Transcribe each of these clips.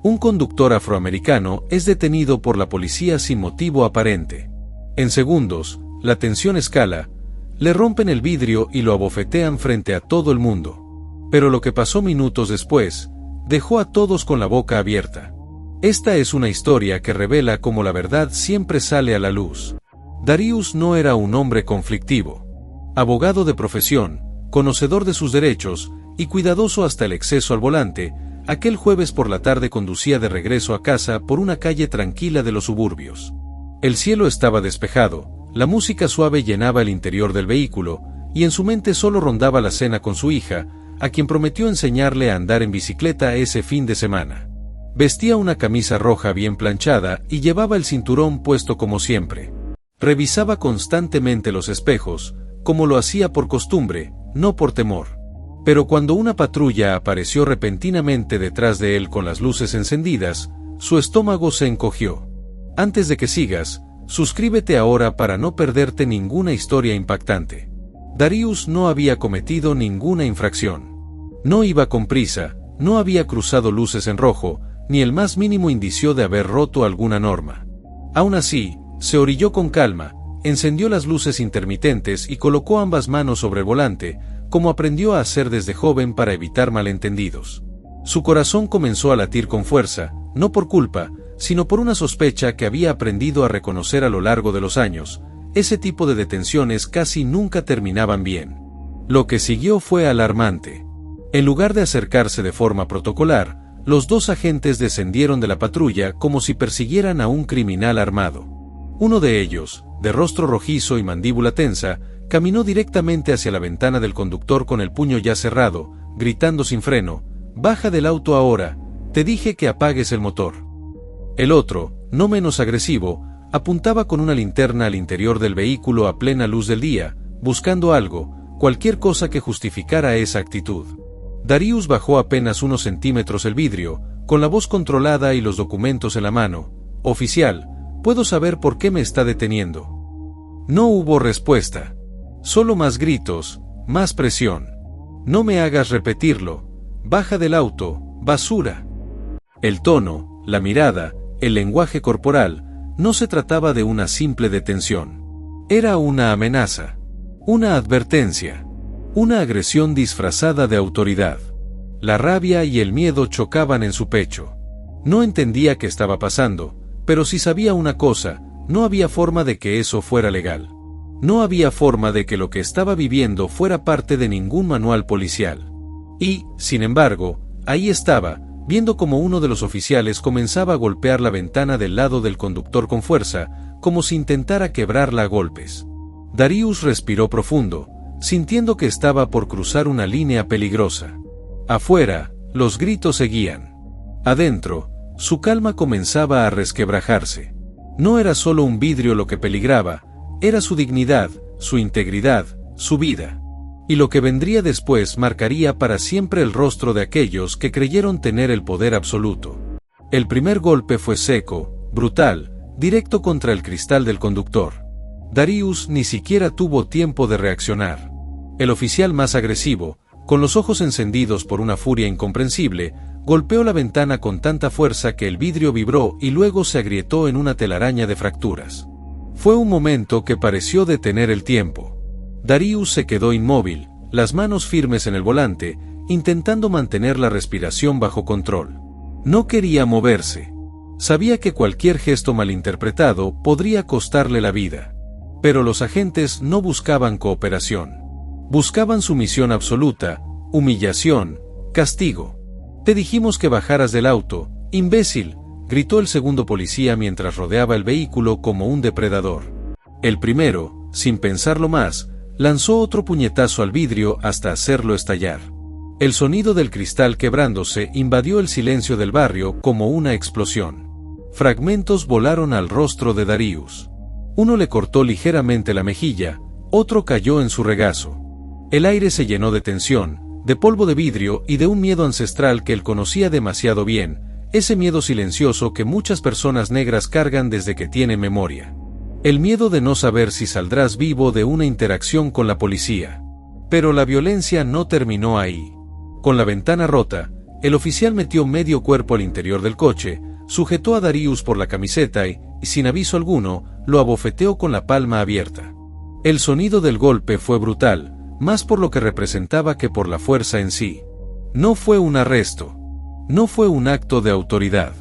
Un conductor afroamericano es detenido por la policía sin motivo aparente. En segundos, la tensión escala, le rompen el vidrio y lo abofetean frente a todo el mundo. Pero lo que pasó minutos después, dejó a todos con la boca abierta. Esta es una historia que revela cómo la verdad siempre sale a la luz. Darius no era un hombre conflictivo. Abogado de profesión, conocedor de sus derechos y cuidadoso hasta el exceso al volante, aquel jueves por la tarde conducía de regreso a casa por una calle tranquila de los suburbios. El cielo estaba despejado, la música suave llenaba el interior del vehículo, y en su mente solo rondaba la cena con su hija, a quien prometió enseñarle a andar en bicicleta ese fin de semana. Vestía una camisa roja bien planchada y llevaba el cinturón puesto como siempre. Revisaba constantemente los espejos, como lo hacía por costumbre, no por temor. Pero cuando una patrulla apareció repentinamente detrás de él con las luces encendidas, su estómago se encogió. Antes de que sigas, suscríbete ahora para no perderte ninguna historia impactante. Darius no había cometido ninguna infracción. No iba con prisa, no había cruzado luces en rojo, ni el más mínimo indicio de haber roto alguna norma. Aún así, se orilló con calma, encendió las luces intermitentes y colocó ambas manos sobre el volante, como aprendió a hacer desde joven para evitar malentendidos. Su corazón comenzó a latir con fuerza, no por culpa, sino por una sospecha que había aprendido a reconocer a lo largo de los años. Ese tipo de detenciones casi nunca terminaban bien. Lo que siguió fue alarmante. En lugar de acercarse de forma protocolar, los dos agentes descendieron de la patrulla como si persiguieran a un criminal armado. Uno de ellos, de rostro rojizo y mandíbula tensa, caminó directamente hacia la ventana del conductor con el puño ya cerrado, gritando sin freno: «Baja del auto ahora, te dije que apagues el motor». El otro, no menos agresivo, apuntaba con una linterna al interior del vehículo a plena luz del día, buscando algo, cualquier cosa que justificara esa actitud. Darius bajó apenas unos centímetros el vidrio, con la voz controlada y los documentos en la mano. «Oficial, ¿puedo saber por qué me está deteniendo?». No hubo respuesta. Solo más gritos, más presión. «No me hagas repetirlo. Baja del auto, basura». El tono, la mirada, el lenguaje corporal, no se trataba de una simple detención. Era una amenaza, una advertencia, una agresión disfrazada de autoridad. La rabia y el miedo chocaban en su pecho. No entendía qué estaba pasando, pero sí sabía una cosa: no había forma de que eso fuera legal. No había forma de que lo que estaba viviendo fuera parte de ningún manual policial. Y, sin embargo, ahí estaba, viendo cómo uno de los oficiales comenzaba a golpear la ventana del lado del conductor con fuerza, como si intentara quebrarla a golpes. Darius respiró profundo, sintiendo que estaba por cruzar una línea peligrosa. Afuera, los gritos seguían. Adentro, su calma comenzaba a resquebrajarse. No era solo un vidrio lo que peligraba, era su dignidad, su integridad, su vida. Y lo que vendría después marcaría para siempre el rostro de aquellos que creyeron tener el poder absoluto. El primer golpe fue seco, brutal, directo contra el cristal del conductor. Darius ni siquiera tuvo tiempo de reaccionar. El oficial más agresivo, con los ojos encendidos por una furia incomprensible, golpeó la ventana con tanta fuerza que el vidrio vibró y luego se agrietó en una telaraña de fracturas. Fue un momento que pareció detener el tiempo. Darius se quedó inmóvil, las manos firmes en el volante, intentando mantener la respiración bajo control. No quería moverse. Sabía que cualquier gesto malinterpretado podría costarle la vida. Pero los agentes no buscaban cooperación. Buscaban sumisión absoluta, humillación, castigo. «Te dijimos que bajaras del auto, imbécil», gritó el segundo policía mientras rodeaba el vehículo como un depredador. El primero, sin pensarlo más, lanzó otro puñetazo al vidrio hasta hacerlo estallar. El sonido del cristal quebrándose invadió el silencio del barrio como una explosión. Fragmentos volaron al rostro de Darius. Uno le cortó ligeramente la mejilla, otro cayó en su regazo. El aire se llenó de tensión, de polvo de vidrio y de un miedo ancestral que él conocía demasiado bien, ese miedo silencioso que muchas personas negras cargan desde que tienen memoria. El miedo de no saber si saldrás vivo de una interacción con la policía. Pero la violencia no terminó ahí. Con la ventana rota, El oficial metió medio cuerpo al interior del coche, sujetó a Darius por la camiseta y, sin aviso alguno, lo abofeteó con la palma abierta. El sonido del golpe fue brutal, más por lo que representaba que por la fuerza en sí. No fue un arresto. No fue un acto de autoridad.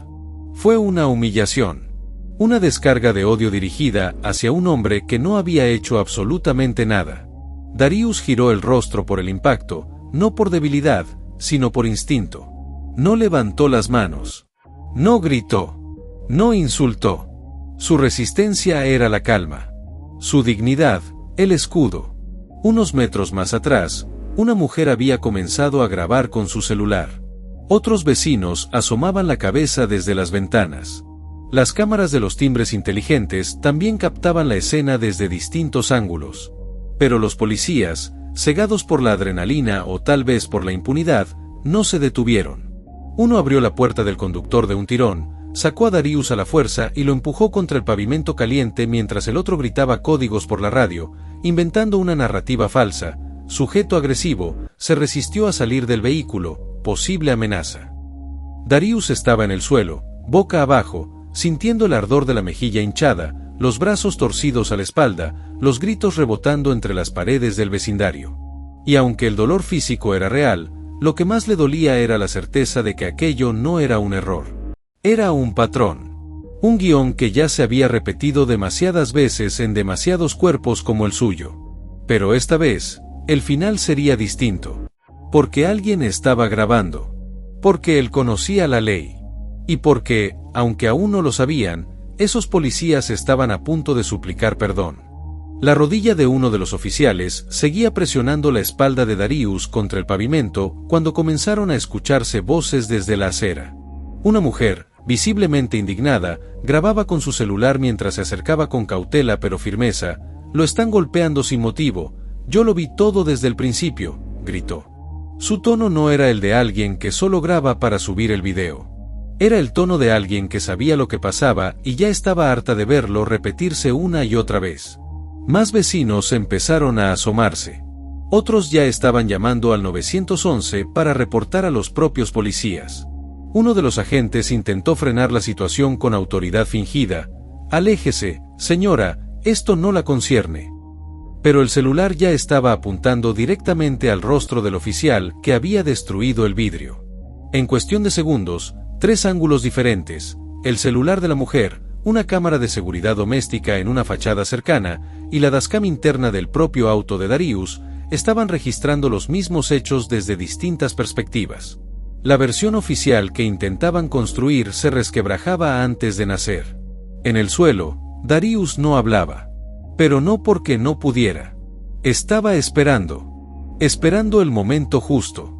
Fue una humillación. Una descarga de odio dirigida hacia un hombre que no había hecho absolutamente nada. Darius giró el rostro por el impacto, no por debilidad, sino por instinto. No levantó las manos. No gritó. No insultó. Su resistencia era la calma. Su dignidad, el escudo. Unos metros más atrás, una mujer había comenzado a grabar con su celular. Otros vecinos asomaban la cabeza desde las ventanas. Las cámaras de los timbres inteligentes también captaban la escena desde distintos ángulos. Pero los policías, cegados por la adrenalina o tal vez por la impunidad, no se detuvieron. Uno abrió la puerta del conductor de un tirón, sacó a Darius a la fuerza y lo empujó contra el pavimento caliente mientras el otro gritaba códigos por la radio, inventando una narrativa falsa. Sujeto agresivo, se resistió a salir del vehículo, posible amenaza. Darius estaba en el suelo, boca abajo, sintiendo el ardor de la mejilla hinchada, los brazos torcidos a la espalda, los gritos rebotando entre las paredes del vecindario. Y aunque el dolor físico era real, lo que más le dolía era la certeza de que aquello no era un error. Era un patrón. Un guión que ya se había repetido demasiadas veces en demasiados cuerpos como el suyo. Pero esta vez, el final sería distinto. Porque alguien estaba grabando. Porque él conocía la ley. Y porque, aunque aún no lo sabían, esos policías estaban a punto de suplicar perdón. La rodilla de uno de los oficiales seguía presionando la espalda de Darius contra el pavimento cuando comenzaron a escucharse voces desde la acera. Una mujer, visiblemente indignada, grababa con su celular mientras se acercaba con cautela pero firmeza. «Lo están golpeando sin motivo. Yo lo vi todo desde el principio», gritó. Su tono no era el de alguien que solo graba para subir el video. Era el tono de alguien que sabía lo que pasaba y ya estaba harta de verlo repetirse una y otra vez. Más vecinos empezaron a asomarse. Otros ya estaban llamando al 911 para reportar a los propios policías. Uno de los agentes intentó frenar la situación con autoridad fingida. «Aléjese, señora, esto no la concierne». Pero el celular ya estaba apuntando directamente al rostro del oficial que había destruido el vidrio. En cuestión de segundos, 3 ángulos diferentes, el celular de la mujer, una cámara de seguridad doméstica en una fachada cercana, y la dashcam interna del propio auto de Darius, estaban registrando los mismos hechos desde distintas perspectivas. La versión oficial que intentaban construir se resquebrajaba antes de nacer. En el suelo, Darius no hablaba. Pero no porque no pudiera. Estaba esperando. Esperando el momento justo.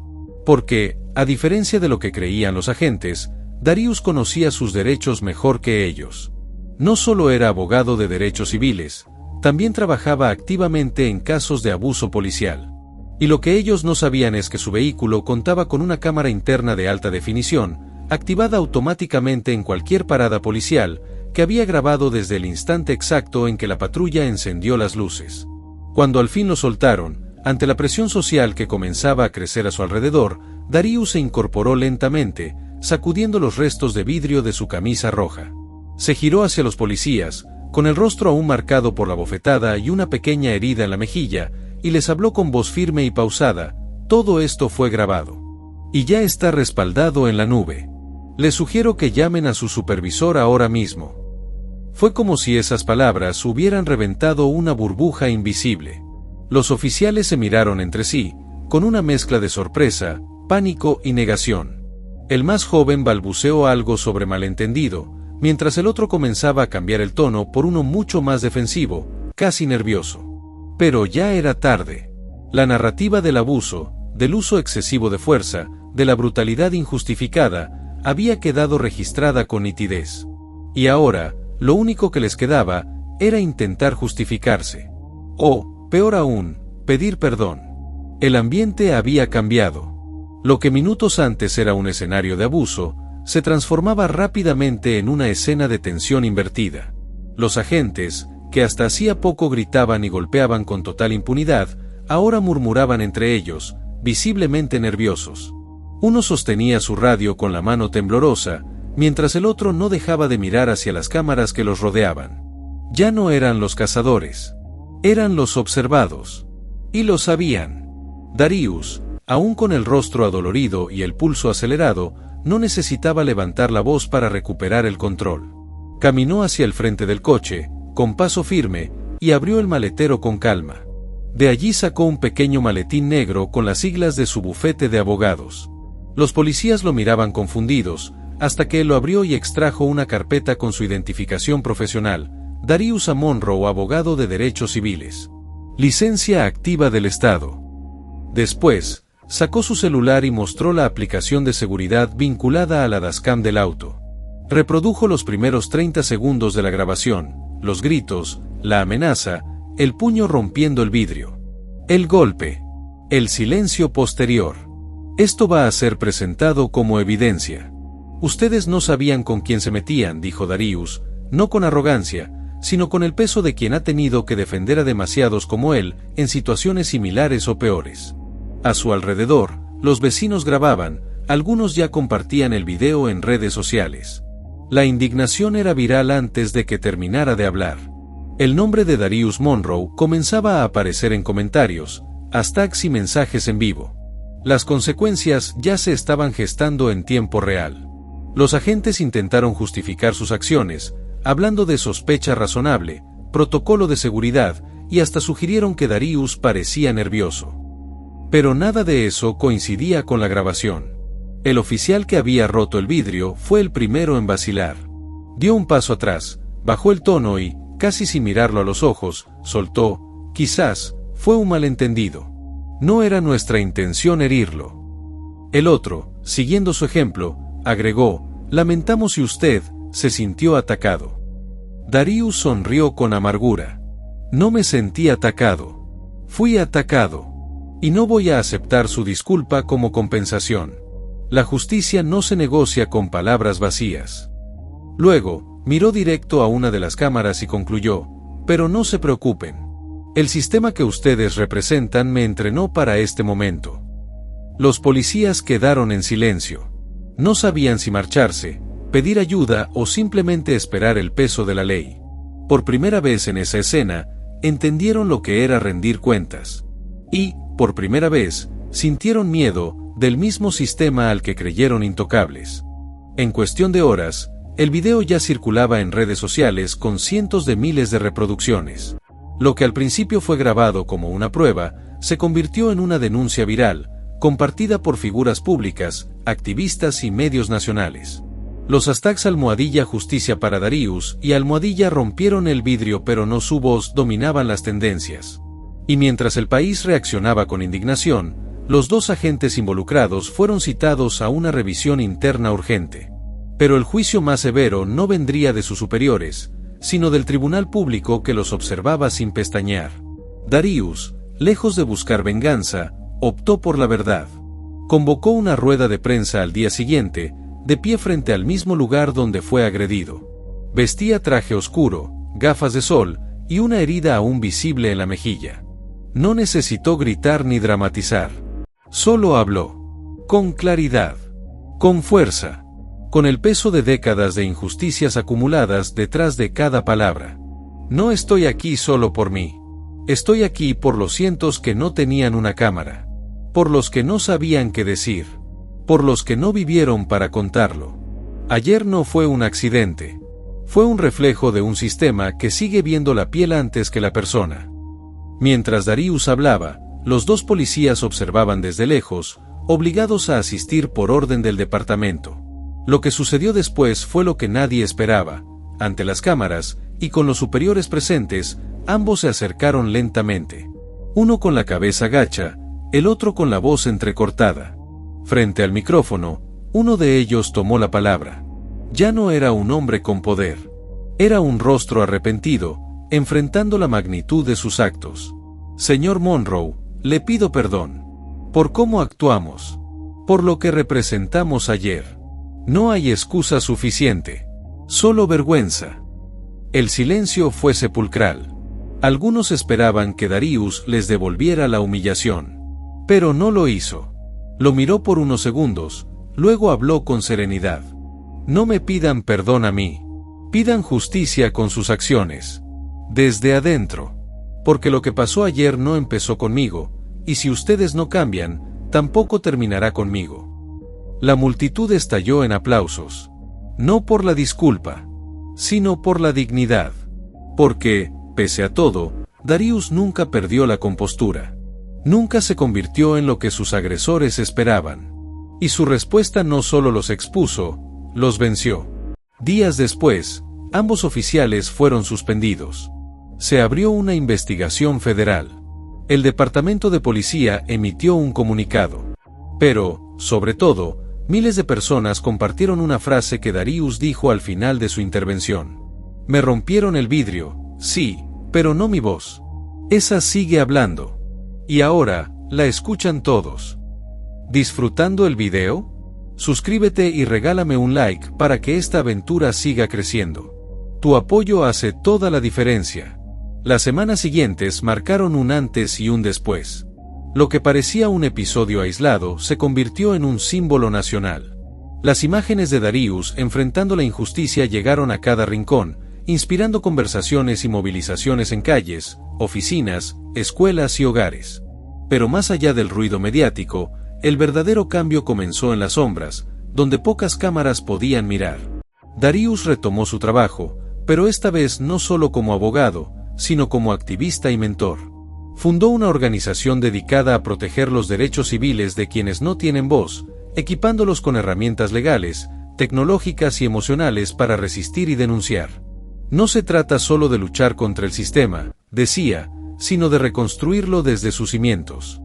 Porque, a diferencia de lo que creían los agentes, Darius conocía sus derechos mejor que ellos. No solo era abogado de derechos civiles, también trabajaba activamente en casos de abuso policial. Y lo que ellos no sabían es que su vehículo contaba con una cámara interna de alta definición, activada automáticamente en cualquier parada policial, que había grabado desde el instante exacto en que la patrulla encendió las luces. Cuando al fin lo soltaron, ante la presión social que comenzaba a crecer a su alrededor, Darius se incorporó lentamente, sacudiendo los restos de vidrio de su camisa roja. Se giró hacia los policías, con el rostro aún marcado por la bofetada y una pequeña herida en la mejilla, y les habló con voz firme y pausada. «Todo esto fue grabado. Y ya está respaldado en la nube. Les sugiero que llamen a su supervisor ahora mismo». Fue como si esas palabras hubieran reventado una burbuja invisible. Los oficiales se miraron entre sí, con una mezcla de sorpresa, pánico y negación. El más joven balbuceó algo sobre malentendido, mientras el otro comenzaba a cambiar el tono por uno mucho más defensivo, casi nervioso. Pero ya era tarde. La narrativa del abuso, del uso excesivo de fuerza, de la brutalidad injustificada, había quedado registrada con nitidez. Y ahora, lo único que les quedaba, era intentar justificarse. O, peor aún, pedir perdón. El ambiente había cambiado. Lo que minutos antes era un escenario de abuso, se transformaba rápidamente en una escena de tensión invertida. Los agentes, que hasta hacía poco gritaban y golpeaban con total impunidad, ahora murmuraban entre ellos, visiblemente nerviosos. Uno sostenía su radio con la mano temblorosa, mientras el otro no dejaba de mirar hacia las cámaras que los rodeaban. Ya no eran los cazadores. Eran los observados. Y lo sabían. Darius, aún con el rostro adolorido y el pulso acelerado, no necesitaba levantar la voz para recuperar el control. Caminó hacia el frente del coche, con paso firme, y abrió el maletero con calma. De allí sacó un pequeño maletín negro con las siglas de su bufete de abogados. Los policías lo miraban confundidos, hasta que él lo abrió y extrajo una carpeta con su identificación profesional: Darius A. Monroe, abogado de derechos civiles. Licencia activa del Estado. Después, sacó su celular y mostró la aplicación de seguridad vinculada a la dashcam del auto. Reprodujo los primeros 30 segundos de la grabación, los gritos, la amenaza, el puño rompiendo el vidrio. El golpe. El silencio posterior. Esto va a ser presentado como evidencia. Ustedes no sabían con quién se metían, dijo Darius, no con arrogancia, sino con el peso de quien ha tenido que defender a demasiados como él, en situaciones similares o peores. A su alrededor, los vecinos grababan, algunos ya compartían el video en redes sociales. La indignación era viral antes de que terminara de hablar. El nombre de Darius Monroe comenzaba a aparecer en comentarios, hashtags y mensajes en vivo. Las consecuencias ya se estaban gestando en tiempo real. Los agentes intentaron justificar sus acciones, hablando de sospecha razonable, protocolo de seguridad, y hasta sugirieron que Darius parecía nervioso. Pero nada de eso coincidía con la grabación. El oficial que había roto el vidrio fue el primero en vacilar. Dio un paso atrás, bajó el tono y, casi sin mirarlo a los ojos, soltó: quizás, fue un malentendido. No era nuestra intención herirlo. El otro, siguiendo su ejemplo, agregó: lamentamos si usted se sintió atacado. Darius sonrió con amargura. No me sentí atacado. Fui atacado. Y no voy a aceptar su disculpa como compensación. La justicia no se negocia con palabras vacías. Luego, miró directo a una de las cámaras y concluyó: pero no se preocupen. El sistema que ustedes representan me entrenó para este momento. Los policías quedaron en silencio. No sabían si marcharse, pedir ayuda o simplemente esperar el peso de la ley. Por primera vez en esa escena, entendieron lo que era rendir cuentas. Y, por primera vez, sintieron miedo del mismo sistema al que creyeron intocables. En cuestión de horas, el video ya circulaba en redes sociales con cientos de miles de reproducciones. Lo que al principio fue grabado como una prueba, se convirtió en una denuncia viral, compartida por figuras públicas, activistas y medios nacionales. Los hashtags #justicia para Darius y #rompieron el vidrio, pero no su voz dominaban las tendencias. Y mientras el país reaccionaba con indignación, los dos agentes involucrados fueron citados a una revisión interna urgente. Pero el juicio más severo no vendría de sus superiores, sino del tribunal público que los observaba sin pestañear. Darius, lejos de buscar venganza, optó por la verdad. Convocó una rueda de prensa al día siguiente, de pie frente al mismo lugar donde fue agredido. Vestía traje oscuro, gafas de sol, y una herida aún visible en la mejilla. No necesitó gritar ni dramatizar. Solo habló. Con claridad. Con fuerza. Con el peso de décadas de injusticias acumuladas detrás de cada palabra. No estoy aquí solo por mí. Estoy aquí por los cientos que no tenían una cámara. Por los que no sabían qué decir. Por los que no vivieron para contarlo. Ayer no fue un accidente. Fue un reflejo de un sistema que sigue viendo la piel antes que la persona. Mientras Darius hablaba, los dos policías observaban desde lejos, obligados a asistir por orden del departamento. Lo que sucedió después fue lo que nadie esperaba. Ante las cámaras, y con los superiores presentes, ambos se acercaron lentamente. Uno con la cabeza gacha, el otro con la voz entrecortada. Frente al micrófono, uno de ellos tomó la palabra. Ya no era un hombre con poder. Era un rostro arrepentido, enfrentando la magnitud de sus actos. Señor Monroe, le pido perdón. Por cómo actuamos. Por lo que representamos ayer. No hay excusa suficiente. Solo vergüenza. El silencio fue sepulcral. Algunos esperaban que Darius les devolviera la humillación. Pero no lo hizo. Lo miró por unos segundos, luego habló con serenidad. No me pidan perdón a mí. Pidan justicia con sus acciones. Desde adentro. Porque lo que pasó ayer no empezó conmigo, y si ustedes no cambian, tampoco terminará conmigo. La multitud estalló en aplausos. No por la disculpa, sino por la dignidad. Porque, pese a todo, Darius nunca perdió la compostura. Nunca se convirtió en lo que sus agresores esperaban. Y su respuesta no solo los expuso, los venció. Días después, ambos oficiales fueron suspendidos. Se abrió una investigación federal. El Departamento de Policía emitió un comunicado. Pero, sobre todo, miles de personas compartieron una frase que Darius dijo al final de su intervención. Me rompieron el vidrio, sí, pero no mi voz. Esa sigue hablando. Y ahora, la escuchan todos. ¿Disfrutando el video? Suscríbete y regálame un like para que esta aventura siga creciendo. Tu apoyo hace toda la diferencia. Las semanas siguientes marcaron un antes y un después. Lo que parecía un episodio aislado se convirtió en un símbolo nacional. Las imágenes de Darius enfrentando la injusticia llegaron a cada rincón, inspirando conversaciones y movilizaciones en calles, oficinas, escuelas y hogares. Pero más allá del ruido mediático, el verdadero cambio comenzó en las sombras, donde pocas cámaras podían mirar. Darius retomó su trabajo, pero esta vez no solo como abogado, sino como activista y mentor. Fundó una organización dedicada a proteger los derechos civiles de quienes no tienen voz, equipándolos con herramientas legales, tecnológicas y emocionales para resistir y denunciar. No se trata solo de luchar contra el sistema, decía, sino de reconstruirlo desde sus cimientos.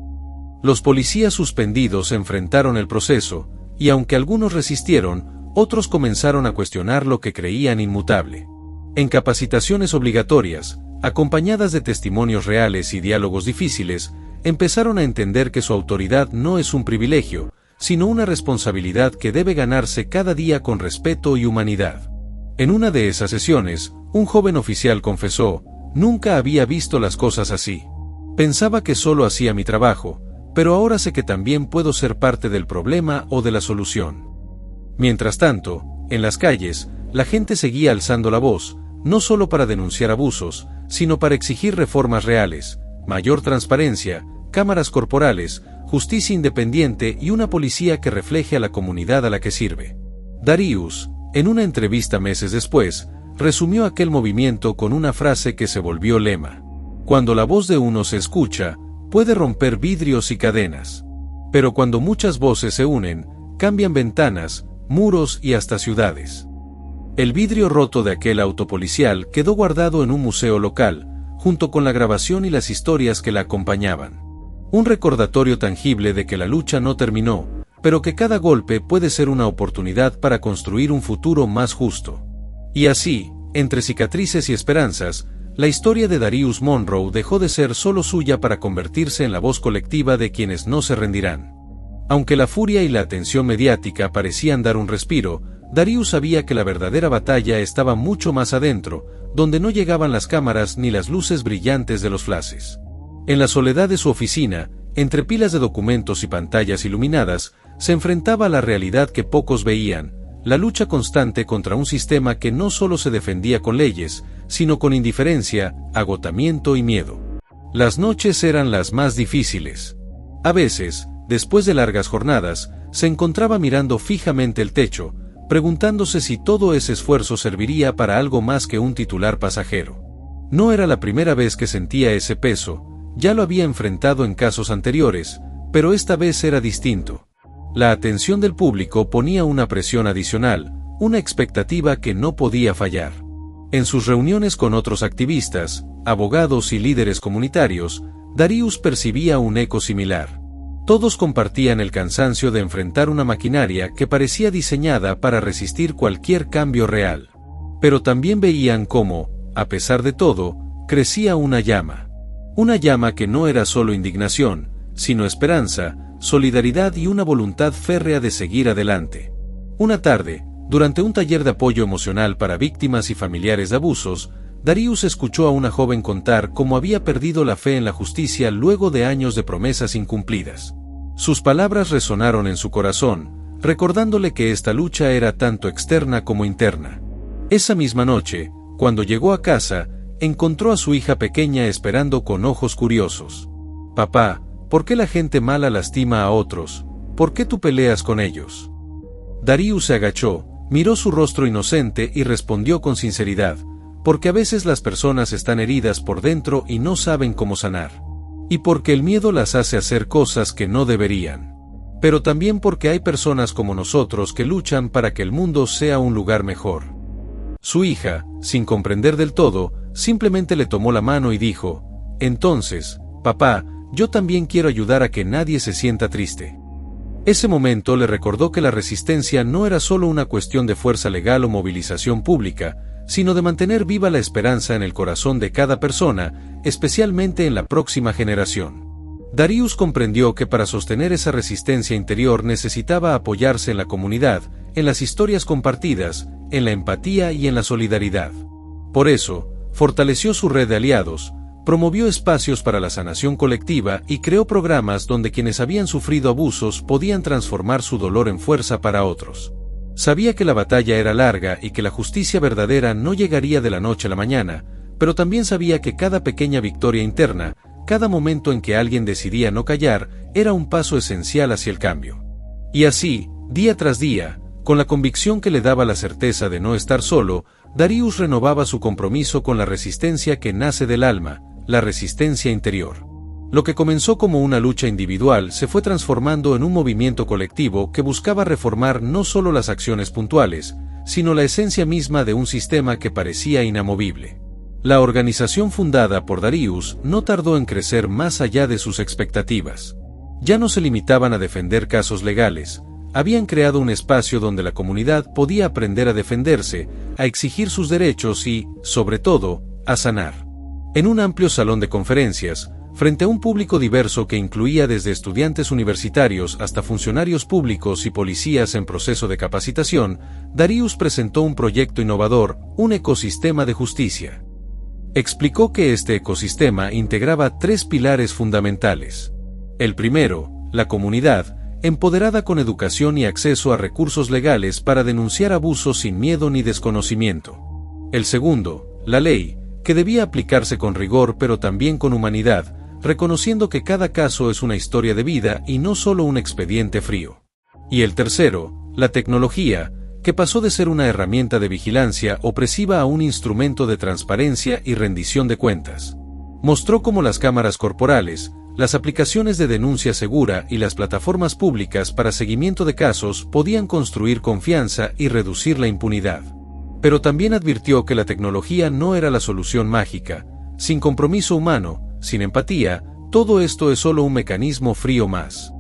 Los policías suspendidos enfrentaron el proceso, y aunque algunos resistieron, otros comenzaron a cuestionar lo que creían inmutable. En capacitaciones obligatorias, acompañadas de testimonios reales y diálogos difíciles, empezaron a entender que su autoridad no es un privilegio, sino una responsabilidad que debe ganarse cada día con respeto y humanidad. En una de esas sesiones, un joven oficial confesó, nunca había visto las cosas así. Pensaba que solo hacía mi trabajo, pero ahora sé que también puedo ser parte del problema o de la solución. Mientras tanto, en las calles, la gente seguía alzando la voz, no solo para denunciar abusos, sino para exigir reformas reales, mayor transparencia, cámaras corporales, justicia independiente y una policía que refleje a la comunidad a la que sirve. Darius, en una entrevista meses después, resumió aquel movimiento con una frase que se volvió lema. Cuando la voz de uno se escucha, puede romper vidrios y cadenas. Pero cuando muchas voces se unen, cambian ventanas, muros y hasta ciudades. El vidrio roto de aquel auto policial quedó guardado en un museo local, junto con la grabación y las historias que la acompañaban. Un recordatorio tangible de que la lucha no terminó, pero que cada golpe puede ser una oportunidad para construir un futuro más justo. Y así, entre cicatrices y esperanzas, la historia de Darius Monroe dejó de ser solo suya para convertirse en la voz colectiva de quienes no se rendirán. Aunque la furia y la atención mediática parecían dar un respiro, Darius sabía que la verdadera batalla estaba mucho más adentro, donde no llegaban las cámaras ni las luces brillantes de los flashes. En la soledad de su oficina, entre pilas de documentos y pantallas iluminadas, se enfrentaba a la realidad que pocos veían, la lucha constante contra un sistema que no solo se defendía con leyes, sino con indiferencia, agotamiento y miedo. Las noches eran las más difíciles. A veces, después de largas jornadas, se encontraba mirando fijamente el techo, preguntándose si todo ese esfuerzo serviría para algo más que un titular pasajero. No era la primera vez que sentía ese peso, ya lo había enfrentado en casos anteriores, pero esta vez era distinto. La atención del público ponía una presión adicional, una expectativa que no podía fallar. En sus reuniones con otros activistas, abogados y líderes comunitarios, Darius percibía un eco similar. Todos compartían el cansancio de enfrentar una maquinaria que parecía diseñada para resistir cualquier cambio real. Pero también veían cómo, a pesar de todo, crecía una llama. Una llama que no era solo indignación, sino esperanza, solidaridad y una voluntad férrea de seguir adelante. Una tarde, durante un taller de apoyo emocional para víctimas y familiares de abusos, Darius escuchó a una joven contar cómo había perdido la fe en la justicia luego de años de promesas incumplidas. Sus palabras resonaron en su corazón, recordándole que esta lucha era tanto externa como interna. Esa misma noche, cuando llegó a casa, encontró a su hija pequeña esperando con ojos curiosos. «Papá, ¿por qué la gente mala lastima a otros? ¿Por qué tú peleas con ellos?» Darius se agachó, miró su rostro inocente y respondió con sinceridad: «Porque a veces las personas están heridas por dentro y no saben cómo sanar. Y porque el miedo las hace hacer cosas que no deberían. Pero también porque hay personas como nosotros que luchan para que el mundo sea un lugar mejor». Su hija, sin comprender del todo, simplemente le tomó la mano y dijo: «Entonces, papá, yo también quiero ayudar a que nadie se sienta triste». Ese momento le recordó que la resistencia no era solo una cuestión de fuerza legal o movilización pública, sino de mantener viva la esperanza en el corazón de cada persona, especialmente en la próxima generación. Darius comprendió que para sostener esa resistencia interior necesitaba apoyarse en la comunidad, en las historias compartidas, en la empatía y en la solidaridad. Por eso, fortaleció su red de aliados, promovió espacios para la sanación colectiva y creó programas donde quienes habían sufrido abusos podían transformar su dolor en fuerza para otros. Sabía que la batalla era larga y que la justicia verdadera no llegaría de la noche a la mañana, pero también sabía que cada pequeña victoria interna, cada momento en que alguien decidía no callar, era un paso esencial hacia el cambio. Y así, día tras día, con la convicción que le daba la certeza de no estar solo, Darius renovaba su compromiso con la resistencia que nace del alma, la resistencia interior. Lo que comenzó como una lucha individual se fue transformando en un movimiento colectivo que buscaba reformar no solo las acciones puntuales, sino la esencia misma de un sistema que parecía inamovible. La organización fundada por Darius no tardó en crecer más allá de sus expectativas. Ya no se limitaban a defender casos legales, habían creado un espacio donde la comunidad podía aprender a defenderse, a exigir sus derechos y, sobre todo, a sanar. En un amplio salón de conferencias, frente a un público diverso que incluía desde estudiantes universitarios hasta funcionarios públicos y policías en proceso de capacitación, Darius presentó un proyecto innovador, un ecosistema de justicia. Explicó que este ecosistema integraba 3 pilares fundamentales. El primero, la comunidad, empoderada con educación y acceso a recursos legales para denunciar abusos sin miedo ni desconocimiento. El segundo, la ley, que debía aplicarse con rigor pero también con humanidad, reconociendo que cada caso es una historia de vida y no solo un expediente frío. Y el tercero, la tecnología, que pasó de ser una herramienta de vigilancia opresiva a un instrumento de transparencia y rendición de cuentas. Mostró cómo las cámaras corporales, las aplicaciones de denuncia segura y las plataformas públicas para seguimiento de casos podían construir confianza y reducir la impunidad. Pero también advirtió que la tecnología no era la solución mágica. Sin compromiso humano, sin empatía, todo esto es solo un mecanismo frío más.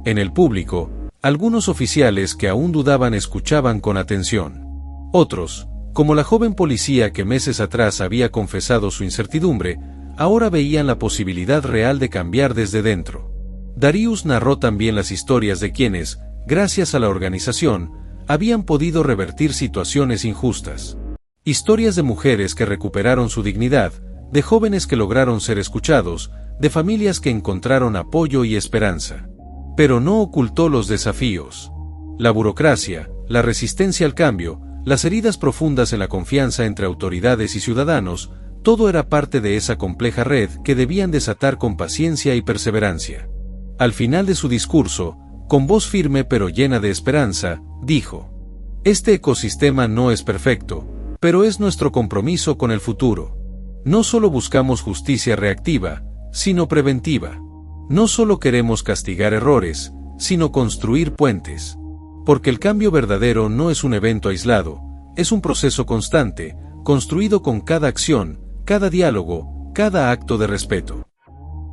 En el público, algunos oficiales que aún dudaban escuchaban con atención. Otros, como la joven policía que meses atrás había confesado su incertidumbre, ahora veían la posibilidad real de cambiar desde dentro. Darius narró también las historias de quienes, gracias a la organización, habían podido revertir situaciones injustas. Historias de mujeres que recuperaron su dignidad, de jóvenes que lograron ser escuchados, de familias que encontraron apoyo y esperanza. Pero no ocultó los desafíos. La burocracia, la resistencia al cambio, las heridas profundas en la confianza entre autoridades y ciudadanos, todo era parte de esa compleja red que debían desatar con paciencia y perseverancia. Al final de su discurso, con voz firme pero llena de esperanza, dijo: «Este ecosistema no es perfecto, pero es nuestro compromiso con el futuro. No solo buscamos justicia reactiva, sino preventiva. No solo queremos castigar errores, sino construir puentes. Porque el cambio verdadero no es un evento aislado, es un proceso constante, construido con cada acción, cada diálogo, cada acto de respeto».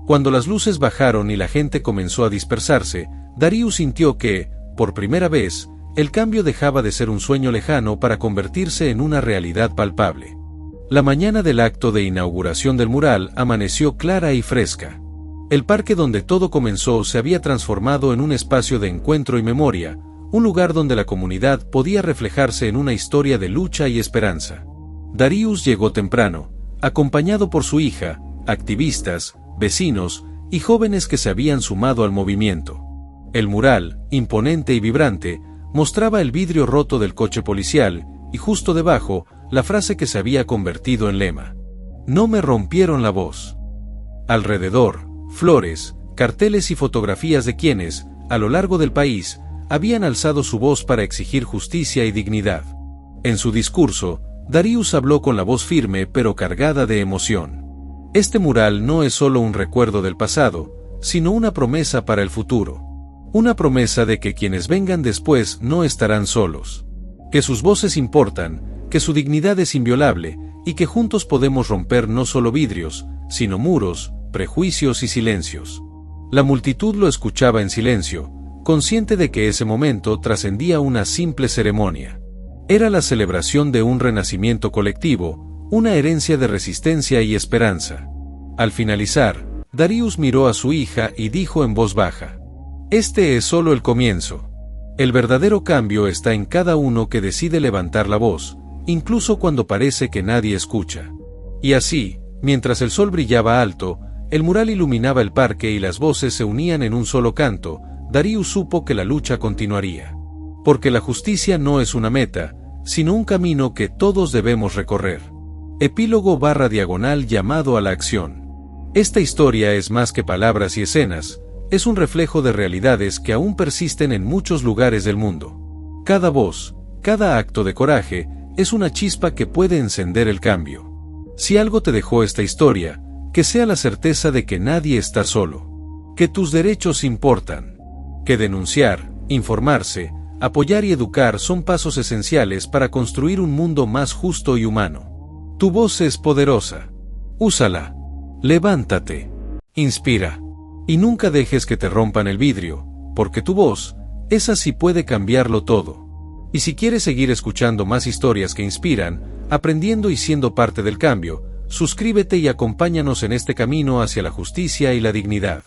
Cuando las luces bajaron y la gente comenzó a dispersarse, Darius sintió que, por primera vez, el cambio dejaba de ser un sueño lejano para convertirse en una realidad palpable. La mañana del acto de inauguración del mural amaneció clara y fresca. El parque donde todo comenzó se había transformado en un espacio de encuentro y memoria, un lugar donde la comunidad podía reflejarse en una historia de lucha y esperanza. Darius llegó temprano, acompañado por su hija, activistas, vecinos y jóvenes que se habían sumado al movimiento. El mural, imponente y vibrante, mostraba el vidrio roto del coche policial, y justo debajo, la frase que se había convertido en lema. No me rompieron la voz. Alrededor, flores, carteles y fotografías de quienes, a lo largo del país, habían alzado su voz para exigir justicia y dignidad. En su discurso, Darius habló con la voz firme pero cargada de emoción. Este mural no es solo un recuerdo del pasado, sino una promesa para el futuro. Una promesa de que quienes vengan después no estarán solos. Que sus voces importan, que su dignidad es inviolable, y que juntos podemos romper no solo vidrios, sino muros, prejuicios y silencios. La multitud lo escuchaba en silencio, consciente de que ese momento trascendía una simple ceremonia. Era la celebración de un renacimiento colectivo, una herencia de resistencia y esperanza. Al finalizar, Darius miró a su hija y dijo en voz baja: este es solo el comienzo. El verdadero cambio está en cada uno que decide levantar la voz, incluso cuando parece que nadie escucha. Y así, mientras el sol brillaba alto, el mural iluminaba el parque y las voces se unían en un solo canto, Darius supo que la lucha continuaría. Porque la justicia no es una meta, sino un camino que todos debemos recorrer. Epílogo/diagonal llamado a la acción. Esta historia es más que palabras y escenas, es un reflejo de realidades que aún persisten en muchos lugares del mundo. Cada voz, cada acto de coraje, es una chispa que puede encender el cambio. Si algo te dejó esta historia, que sea la certeza de que nadie está solo. Que tus derechos importan. Que denunciar, informarse, apoyar y educar son pasos esenciales para construir un mundo más justo y humano. Tu voz es poderosa. Úsala. Levántate. Inspira. Y nunca dejes que te rompan el vidrio, porque tu voz, esa sí puede cambiarlo todo. Y si quieres seguir escuchando más historias que inspiran, aprendiendo y siendo parte del cambio, suscríbete y acompáñanos en este camino hacia la justicia y la dignidad.